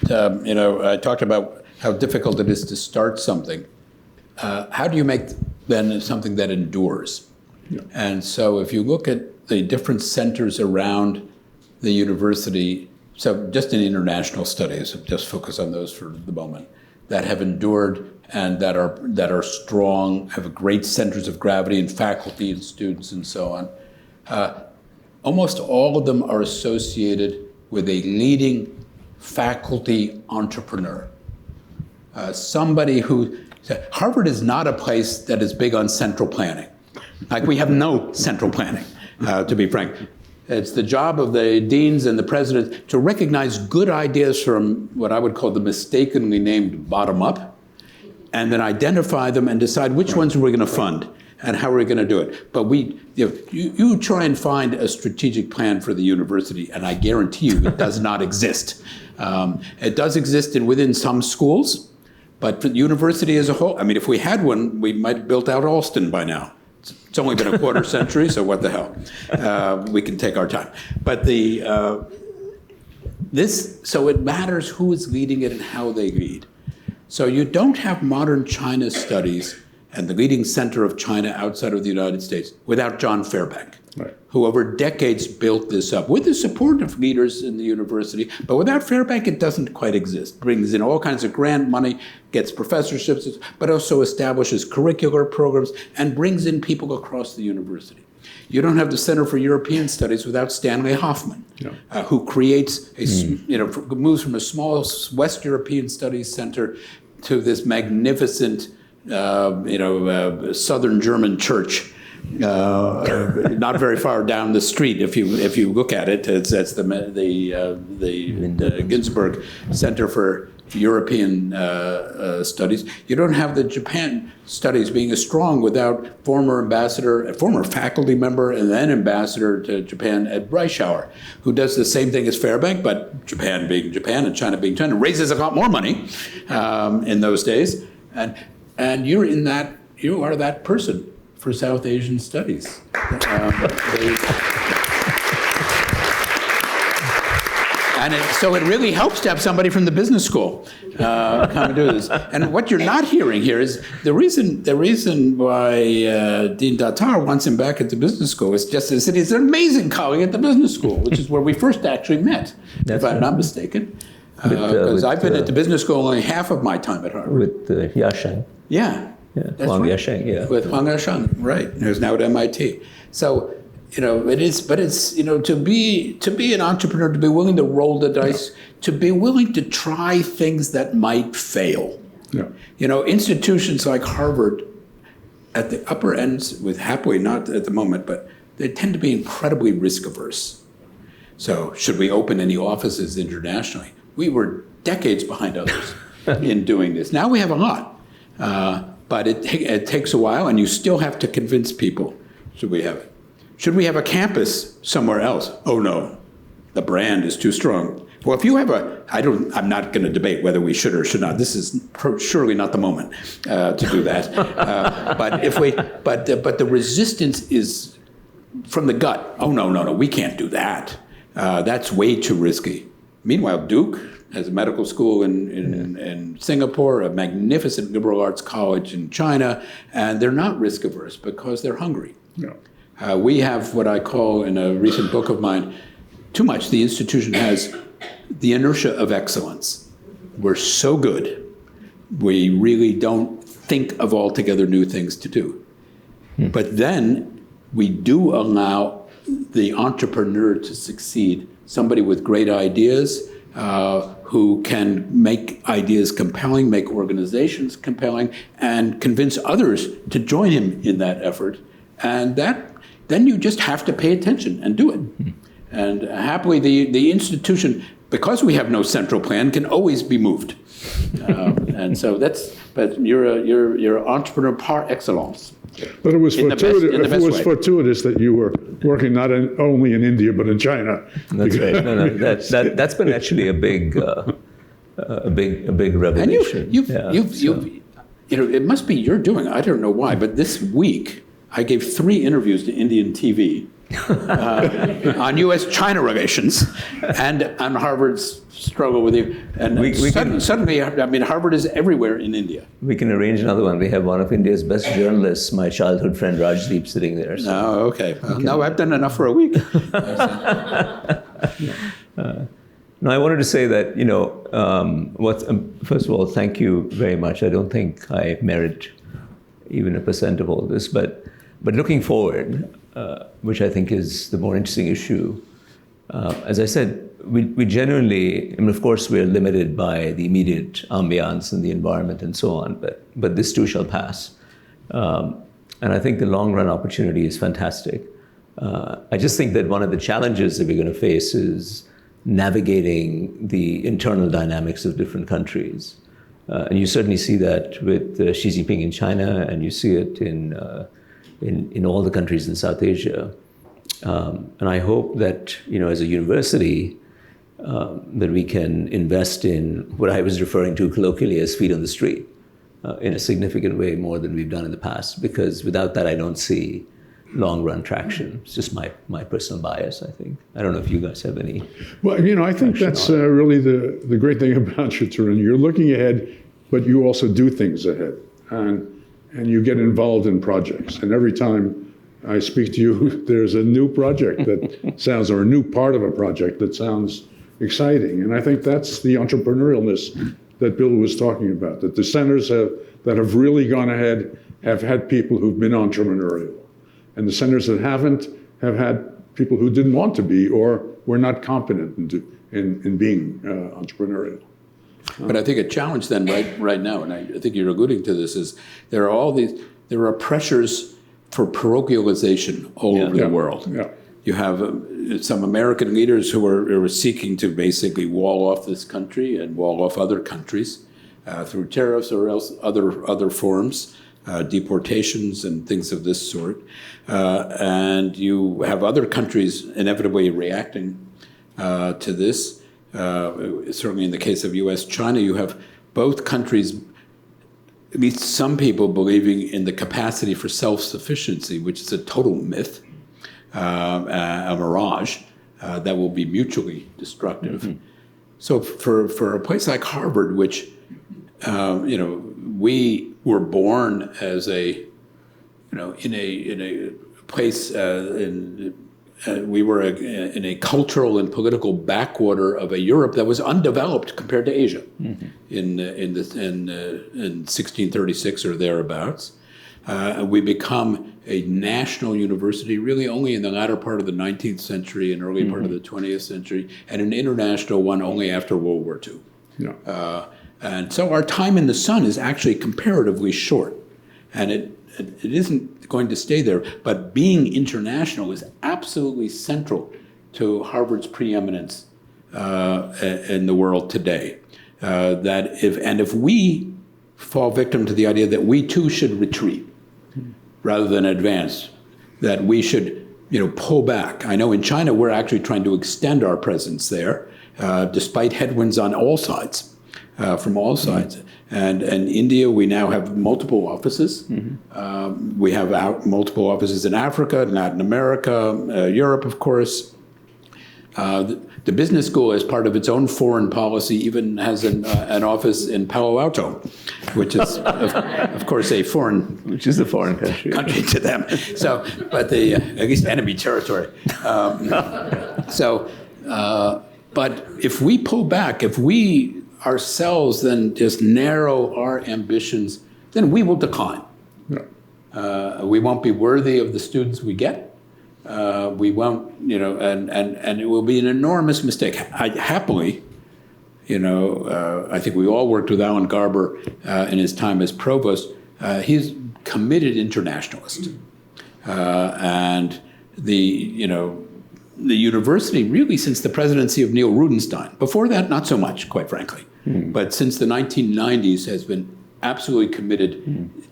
I talked about how difficult it is to start something. How do you make then something that endures? Yeah. And so if you look at the different centers around the university, so just in international studies, just focus on those for the moment, that have endured and that are strong, have great centers of gravity in faculty and students and so on. Almost all of them are associated with a leading faculty entrepreneur. Somebody who, Harvard is not a place that is big on central planning. Like, we have no central planning, to be frank. It's the job of the deans and the presidents to recognize good ideas from what I would call the mistakenly named bottom up, and then identify them and decide which ones we're going to fund and how we're going to do it. But you try and find a strategic plan for the university, and I guarantee you it does not exist. It does exist within some schools, but for the university as a whole, I mean, if we had one, we might have built out Alston by now. It's only been a quarter century, so what the hell? We can take our time. But so it matters who is leading it and how they lead. So you don't have modern China studies and the leading center of China outside of the United States without John Fairbank. Right. who over decades built this up with the support of leaders in the university. But without Fairbank, it doesn't quite exist. Brings in all kinds of grant money, gets professorships, but also establishes curricular programs and brings in people across the university. You don't have the Center for European Studies without Stanley Hoffman, who creates moves from a small West European Studies center to this magnificent, Southern German church. Not very far down the street, if you look at it, it's the Ginsburg Center for European Studies. You don't have the Japan studies being as strong without former faculty member, and then ambassador to Japan, Ed Reischauer, who does the same thing as Fairbank, but Japan being Japan and China being China, raises a lot more money in those days, and you are that person for South Asian studies. So it really helps to have somebody from the business school come and do this. And what you're not hearing here is the reason why Dean Datar wants him back at the business school is just that he's an amazing colleague at the business school, which is where we first actually met, if I'm not mistaken. Because I've been at the business school only half of my time at Harvard. With Yasheng. Yeah. Yeah, Huang Yasheng, yeah. With Huang Yasheng, right, who's now at MIT. So, to be an entrepreneur, to be willing to roll the dice, to be willing to try things that might fail. Yeah. Institutions like Harvard, at the upper ends, happily not at the moment, but they tend to be incredibly risk averse. So, should we open any offices internationally? We were decades behind others in doing this. Now we have a lot. But it takes a while, and you still have to convince people, should we have it? Should we have a campus somewhere else? Oh, no, the brand is too strong. Well, if you have I'm not going to debate whether we should or should not. This is surely not the moment to do that. But the resistance is from the gut. Oh, no, we can't do that. That's way too risky. Meanwhile, Duke has a medical school in Singapore, a magnificent liberal arts college in China, and they're not risk averse because they're hungry. Yeah. We have what I call in a recent book of mine, too much. The institution has the inertia of excellence. We're so good, we really don't think of altogether new things to do. But then we do allow the entrepreneur to succeed, somebody with great ideas, who can make ideas compelling, make organizations compelling, and convince others to join him in that effort. And then you just have to pay attention and do it. And happily, the institution, because we have no central plan, can always be moved. And so but you're an entrepreneur par excellence. But it was fortuitous. Fortuitous that you were working not only in India but in China. That's right. No, that's been actually a big revelation. And it must be your doing. I don't know why, but this week I gave 3 interviews to Indian TV on U.S.-China relations and on Harvard's struggle with you. And suddenly, Harvard is everywhere in India. We can arrange another one. We have one of India's best journalists, my childhood friend Rajdeep, sitting there. So. Oh, okay. Well, no, I've done enough for a week. No, I wanted to say that, first of all, thank you very much. I don't think I merit even a % of all this, but looking forward, which I think is the more interesting issue, as I said, we genuinely, of course, we're limited by the immediate ambiance and the environment and so on, but this too shall pass. And I think the long run opportunity is fantastic. I just think that one of the challenges that we're going to face is navigating the internal dynamics of different countries. And you certainly see that with Xi Jinping in China, and you see it in all the countries in South Asia. And I hope that, as a university, that we can invest in what I was referring to colloquially as feet on the street in a significant way more than we've done in the past, because without that, I don't see long-run traction. It's just my personal bias, I think. I don't know if you guys have any. Well, I think that's really the great thing about you, Tarun. You're looking ahead, but you also do things ahead. And you get involved in projects. And every time I speak to you, there's a new project that sounds, or a new part of a project that sounds exciting. And I think that's the entrepreneurialness that Bill was talking about, that the centers that have really gone ahead have had people who've been entrepreneurial. And the centers that haven't have had people who didn't want to be or were not competent in being entrepreneurial. But I think a challenge then right now, and I think you're alluding to this, is there are pressures for parochialization all over the world. Yeah. You have some American leaders who are seeking to basically wall off this country and wall off other countries through tariffs or else other forms, deportations and things of this sort. And you have other countries inevitably reacting to this. Certainly in the case of U.S., China, you have both countries, at least some people, believing in the capacity for self-sufficiency, which is a total myth, a mirage that will be mutually destructive. Mm-hmm. So for a place like Harvard, which we were born as in a place we were in a cultural and political backwater of a Europe that was undeveloped compared to Asia in 1636 or thereabouts. We become a national university really only in the latter part of the 19th century and early part of the 20th century, and an international one only after World War II. Yeah. And so our time in the sun is actually comparatively short, and it isn't going to stay there. But being international is absolutely central to Harvard's preeminence in the world today. If we fall victim to the idea that we too should retreat rather than advance, that we should pull back. I know in China we're actually trying to extend our presence there, despite headwinds on all sides. From all sides. And India, we now have multiple offices. We have multiple offices in Africa, Latin America, Europe, of course. The business school, as part of its own foreign policy, even has an office in Palo Alto, which is, of course, a foreign... Which is a foreign country to them. So, but at least enemy territory. But if we pull back, if we ourselves then just narrow our ambitions, then we will decline. Yeah. We won't be worthy of the students we get. We won't, and it will be an enormous mistake. I think we all worked with Alan Garber in his time as provost. He's committed internationalist. And the university, really since the presidency of Neil Rudenstein, before that, not so much, quite frankly, but since the 1990s has been absolutely committed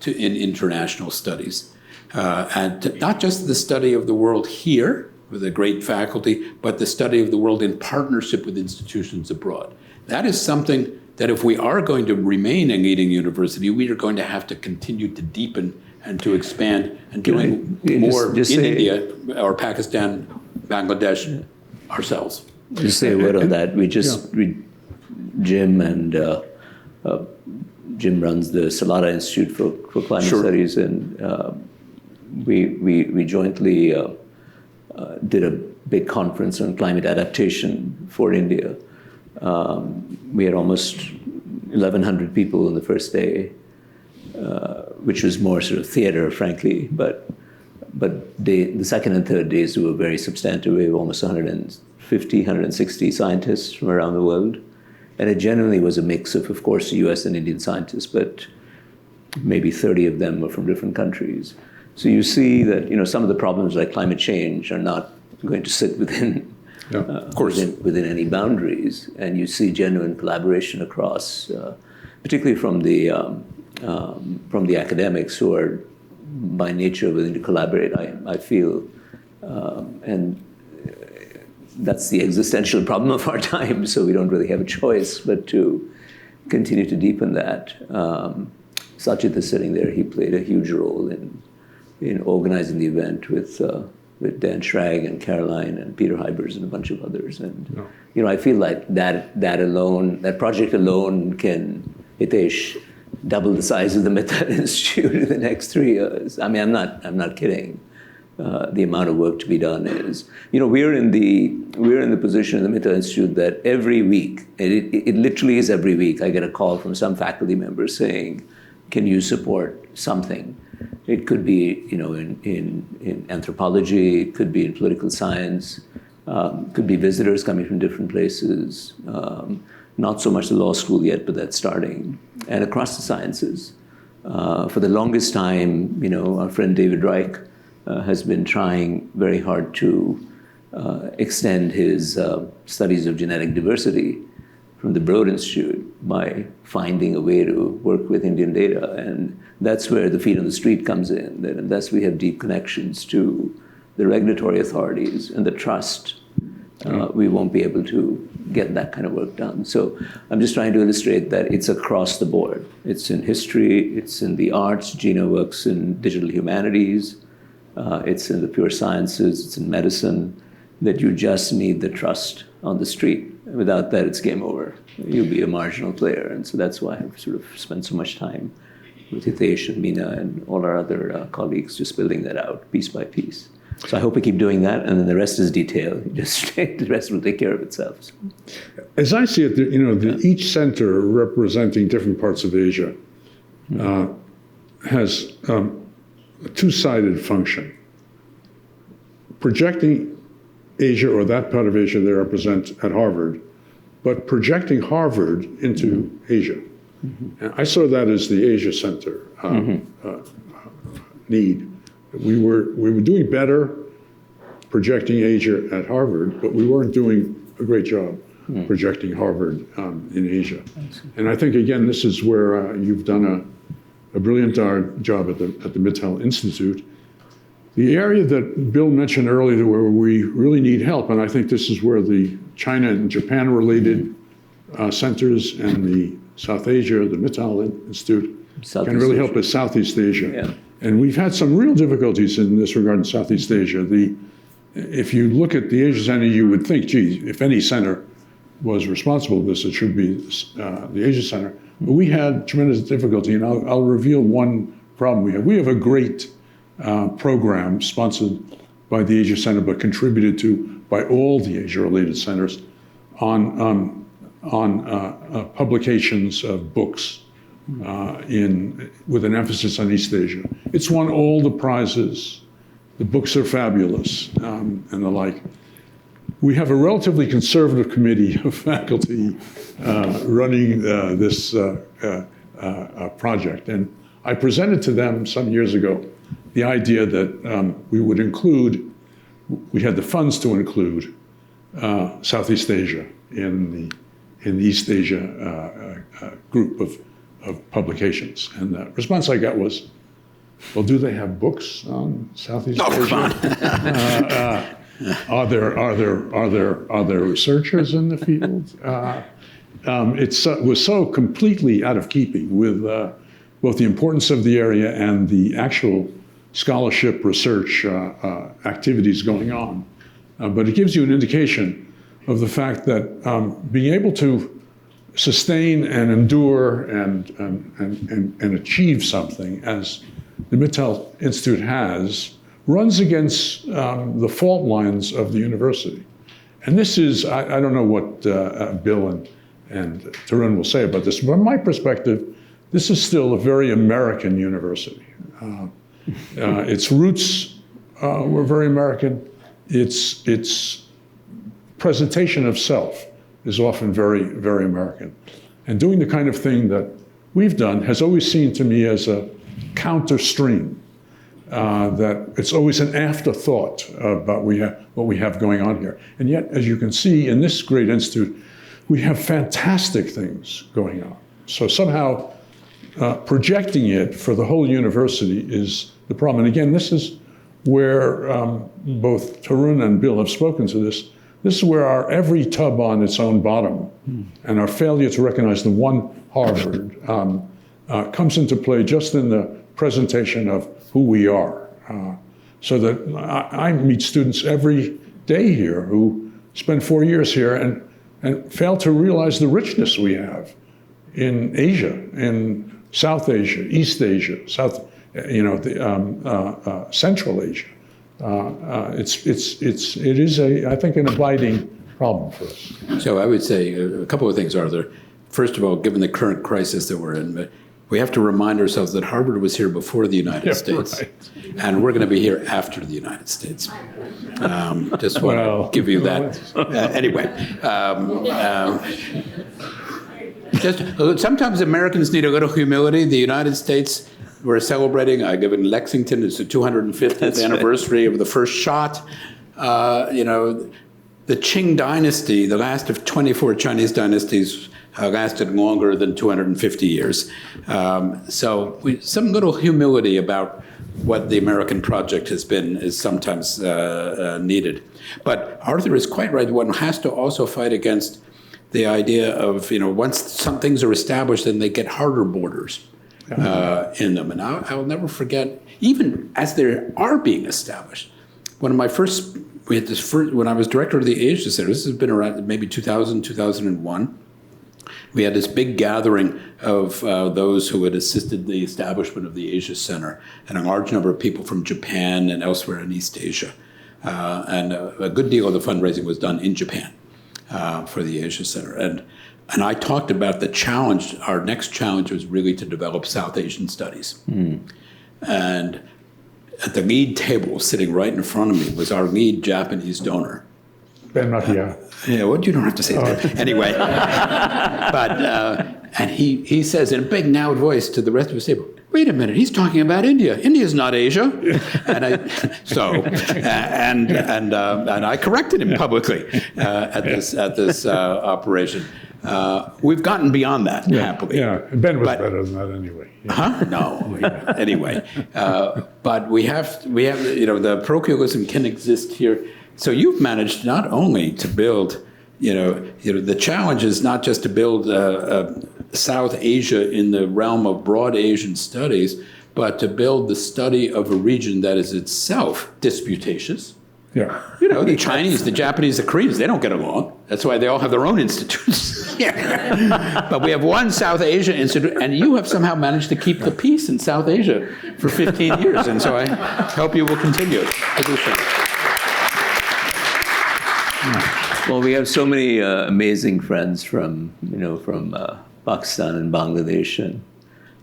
in international studies. And not just the study of the world here with a great faculty, but the study of the world in partnership with institutions abroad. That is something that if we are going to remain a leading university, we are going to have to continue to deepen and to expand and doing more in India or Pakistan, Bangladesh, ourselves. Just say a word on that. Jim and Jim runs the Salada Institute for Climate Studies, and we jointly did a big conference on climate adaptation for India. We had almost 1,100 people on the first day, which was more sort of theater, frankly, but the second and third days were very substantive. We have almost 150, 160 scientists from around the world. And it generally was a mix of course, US and Indian scientists, but maybe 30 of them were from different countries. So you see that some of the problems like climate change are not going to sit within within any boundaries. And you see genuine collaboration across, particularly from the academics who are by nature willing to collaborate, I feel. And that's the existential problem of our time, so we don't really have a choice but to continue to deepen that. Sajid is sitting there. He played a huge role in organizing the event with Dan Schrag and Caroline and Peter Hybers and a bunch of others. And I feel like that project alone can, Hitesh, double the size of the Mittal Institute in the next 3 years. I mean, I'm not kidding. the amount of work to be done is. We're in the position in the Mittal Institute that every week, it literally is every week, I get a call from some faculty member saying, can you support something? It could be, in anthropology, it could be in political science, could be visitors coming from different places, not so much the law school yet, but that's starting, and across the sciences. For the longest time, our friend David Reich has been trying very hard to extend his studies of genetic diversity from the Broad Institute by finding a way to work with Indian data. And that's where the feet on the street comes in. That unless we have deep connections to the regulatory authorities and the trust, we won't be able to get that kind of work done. So I'm just trying to illustrate that it's across the board. It's in history, it's in the arts. Gina works in digital humanities, it's in the pure sciences, it's in medicine, that you just need the trust on the street. Without that, it's game over. You'll be a marginal player. And so that's why I've sort of spent so much time with Hitesh and Meena and all our other colleagues just building that out piece by piece. So I hope we keep doing that, and then the rest is detail. Just the rest will take care of itself. So. As I see it, each center representing different parts of Asia has a two-sided function. Projecting Asia, or that part of Asia they represent at Harvard, but projecting Harvard into Asia. And I saw that as the Asia Center need. We were doing better projecting Asia at Harvard, but we weren't doing a great job projecting Harvard in Asia. And I think, again, this is where you've done a brilliant job at the Mittal Institute. The area that Bill mentioned earlier where we really need help, and I think this is where the China and Japan related centers and the South Asia, the Mittal Institute, can really help us, Southeast Asia. Yeah. And we've had some real difficulties in this regard in Southeast Asia. If you look at the Asia Center, you would think, gee, if any center was responsible for this, it should be the Asia Center. But we had tremendous difficulty, and I'll reveal one problem we have. We have a great program sponsored by the Asia Center, but contributed to by all the Asia-related centers on publications of books with an emphasis on East Asia. It's won all the prizes. The books are fabulous, and the like. We have a relatively conservative committee of faculty running this project, and I presented to them some years ago the idea that we had the funds to include Southeast Asia in the East Asia group of publications. And the response I got was, well, do they have books on Southeast Asia? Are there researchers in the field? It was so completely out of keeping with both the importance of the area and the actual scholarship research activities going on. But it gives you an indication of the fact that being able to sustain and endure and achieve something, as the Mittal Institute has, runs against the fault lines of the university. And this is, I don't know what Bill and Tarun will say about this, but from my perspective, this is still a very American university. Its roots were very American. Its presentation of self is often very, very American. And doing the kind of thing that we've done has always seemed to me as a counter stream, that it's always an afterthought about what we have going on here. And yet, as you can see in this great institute, we have fantastic things going on. So somehow projecting it for the whole university is the problem. And again, this is where both Tarun and Bill have spoken to this. This is where our every tub on its own bottom and our failure to recognize the one Harvard comes into play just in the presentation of who we are. So that I meet students every day here who spend 4 years here and fail to realize the richness we have in Asia, in South Asia, East Asia, Central Asia. It is I think, an abiding problem for us. So I would say a couple of things, Arthur. First of all, given the current crisis that we're in, we have to remind ourselves that Harvard was here before the United States, right. and we're going to be here after the United States. Just want to give you that. Anyway, just sometimes Americans need a little humility. The United States, we're celebrating. I live in Lexington. It's the 250th anniversary of the first shot. The Qing dynasty, the last of 24 Chinese dynasties, lasted longer than 250 years. So some little humility about what the American project has been is sometimes needed. But Arthur is quite right. One has to also fight against the idea of, once some things are established, then they get harder borders in them. And I'll never forget, even as they are being established, when I was director of the Asia Center, this has been around maybe 2000, 2001, we had this big gathering of those who had assisted the establishment of the Asia Center, and a large number of people from Japan and elsewhere in East Asia. And a good deal of the fundraising was done in Japan for the Asia Center. And I talked about the challenge. Our next challenge was really to develop South Asian studies. And at the lead table, sitting right in front of me, was our lead Japanese donor. Ben Makia. Yeah, well, you don't have to say that. Anyway, and he says in a big, loud voice to the rest of the table, "Wait a minute, he's talking about India. India's not Asia." And I corrected him publicly at this operation. We've gotten beyond that, happily. Yeah, Ben was better than that anyway. Huh? No. Anyway, but we have the parochialism can exist here. So you've managed not only to build, the challenge is not just to build South Asia in the realm of broad Asian studies, but to build the study of a region that is itself disputatious. Yeah. The Chinese, the Japanese, the Koreans, they don't get along. That's why they all have their own institutes. But we have one South Asia institute, and you have somehow managed to keep the peace in South Asia for 15 years. And so I hope you will continue. I do so. Well, we have so many amazing friends from Pakistan and Bangladesh and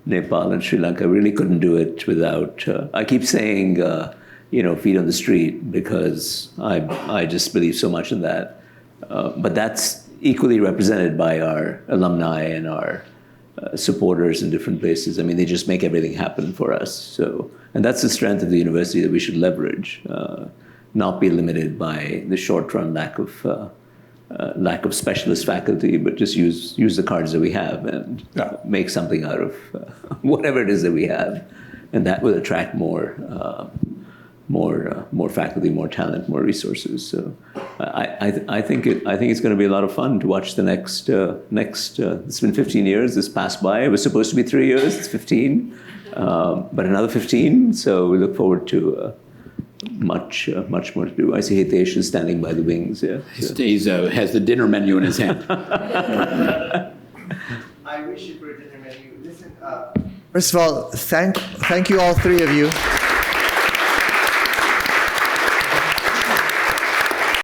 Nepal and Sri Lanka. Really couldn't do it without. I keep saying, feet on the street, because I just believe so much in that. But that's equally represented by our alumni and our supporters in different places. I mean, they just make everything happen for us. So, and that's the strength of the university that we should leverage. Not be limited by the short-run lack of specialist faculty, but just use the cards that we have and make something out of whatever it is that we have, and that will attract more faculty, more talent, more resources. So I think it's going to be a lot of fun to watch the next. It's been 15 years. This passed by. It was supposed to be 3 years. It's 15, but another 15. So we look forward to. Much more to do. I see Hitesh is standing by the wings. Yeah, he has the dinner menu in his hand. I wish it were a dinner menu. Listen, first of all, thank you all three of you.